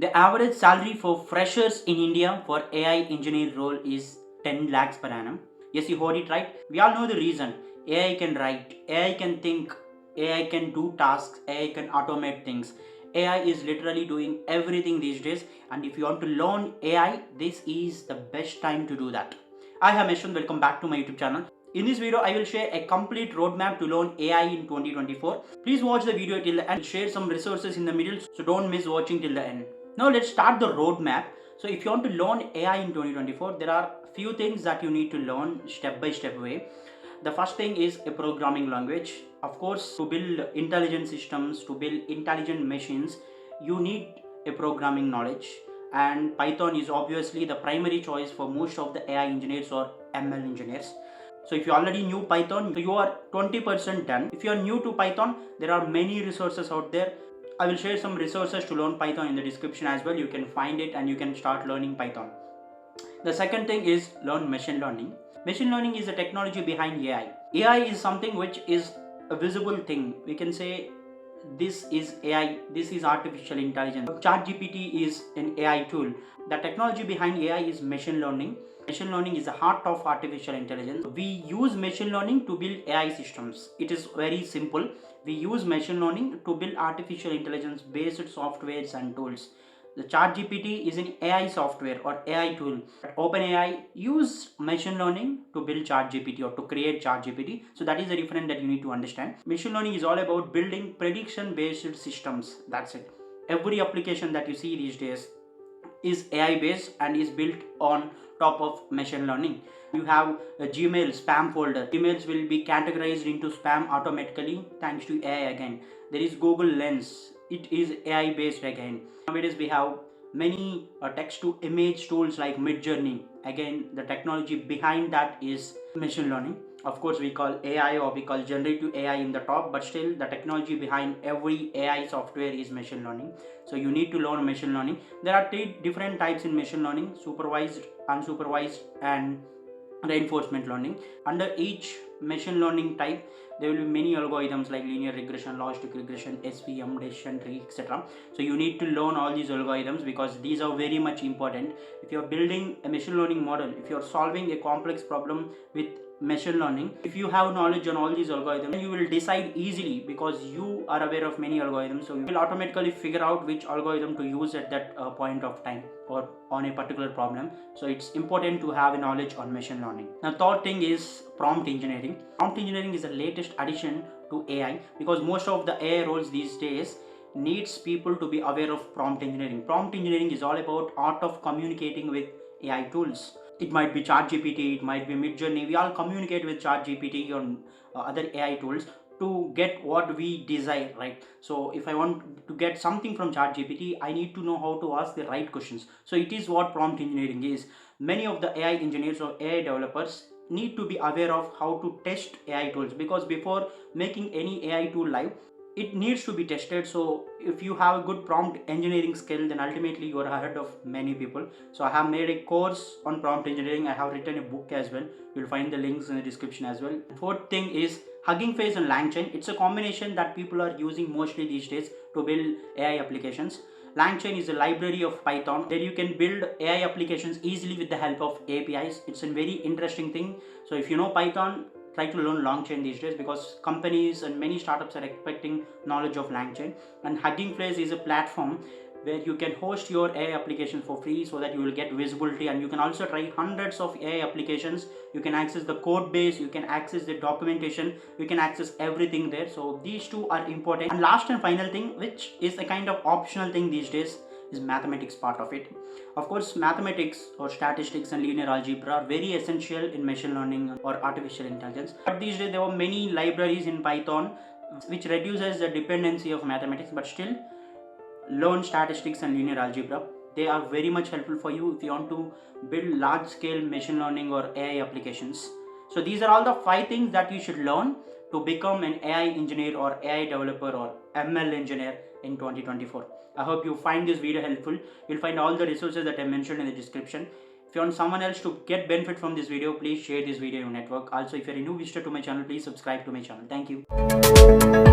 The average salary for freshers in India for AI engineer role is 10 lakhs per annum. Yes, you heard it right. We all know the reason. AI can write, AI can think, AI can do tasks, AI can automate things. AI is literally doing everything these days, and if you want to learn AI, this is the best time to do that. I am Ashwin, welcome back to my YouTube channel. In this video, I will share a complete roadmap to learn AI in 2024. Please watch the video till the end. I'll share some resources in the middle, so don't miss watching till the end. Now let's start the roadmap. So if you want to learn AI in 2024, there are few things that you need to learn step by step way. The first thing is a programming language. Of course, to build intelligent systems, to build intelligent machines, you need a programming knowledge. And Python is obviously the primary choice for most of the AI engineers or ML engineers. So if you already knew Python, you are 20% done. If you are new to Python, there are many resources out there. I will share some resources to learn Python in the description as well. You can find it and you can start learning Python. The second thing is learn machine learning. Machine learning is the technology behind AI. AI is something which is a visible thing. We can say this is AI, this is artificial intelligence. ChatGPT is an AI tool. The technology behind AI is machine learning. Machine learning is the heart of artificial intelligence. We use machine learning to build AI systems. It is very simple. We use machine learning to build artificial intelligence based softwares and tools. The ChatGPT is an AI software or AI tool. OpenAI use machine learning to build ChatGPT or to create ChatGPT. So that is the difference that you need to understand. Machine learning is all about building prediction-based systems. That's it. Every application that you see these days is AI based and is built on top of machine learning. You have a Gmail spam folder. Emails will be categorized into spam automatically thanks to AI again. There is Google Lens. It is AI based again. Nowadays we have many text to image tools like Midjourney. Again, the technology behind that is machine learning. Of course, we call AI or we call generative AI in the top, but still the technology behind every AI software is machine learning. So you need to learn machine learning. There are three different types in machine learning: supervised, unsupervised, and reinforcement learning. Under each machine learning type, there will be many algorithms like linear regression, logistic regression, SVM, decision tree, etc. So you need to learn all these algorithms because these are very much important. If you are building a machine learning model, if you are solving a complex problem with machine learning, if you have knowledge on all these algorithms, you will decide easily because you are aware of many algorithms. So you will automatically figure out which algorithm to use at that point of time or on a particular problem. So it's important to have a knowledge on machine learning. Now, third thing is prompt engineering. Prompt engineering is the latest addition to AI because most of the AI roles these days needs people to be aware of prompt engineering. Prompt engineering is all about art of communicating with AI tools. It might be ChatGPT, it might be Midjourney. We all communicate with ChatGPT on other AI tools to get what we desire, right? So if I want to get something from ChatGPT, I need to know how to ask the right questions. So it is what prompt engineering is. Many of the AI engineers or AI developers need to be aware of how to test AI tools because before making any AI tool live, it needs to be tested. So if you have a good prompt engineering skill, then ultimately you are ahead of many people. So I have made a course on prompt engineering. I have written a book as well. You'll find the links in the description as well. Fourth thing is Hugging Face and LangChain. It's a combination that people are using mostly these days to build AI applications. LangChain is a library of Python where you can build AI applications easily with the help of APIs. It's a very interesting thing. So if you know Python, try to learn LangChain these days because companies and many startups are expecting knowledge of LangChain. And Hugging Face is a platform where you can host your AI applications for free so that you will get visibility, and you can also try hundreds of AI applications. You can access the code base, you can access the documentation, you can access everything there. So these two are important. And last and final thing, which is a kind of optional thing these days, is mathematics part of it. Of course, mathematics or statistics and linear algebra are very essential in machine learning or artificial intelligence. But these days there are many libraries in Python which reduces the dependency of mathematics, but still learn statistics and linear algebra. They are very much helpful for you if you want to build large scale machine learning or AI applications. So these are all the 5 things that you should learn to become an AI engineer or AI developer or ML engineer in 2024. I hope you find this video helpful. You'll find all the resources that I mentioned in the description. If you want someone else to get benefit from this video, please share this video in your network. Also, if you're a new visitor to my channel, please subscribe to my channel. Thank you.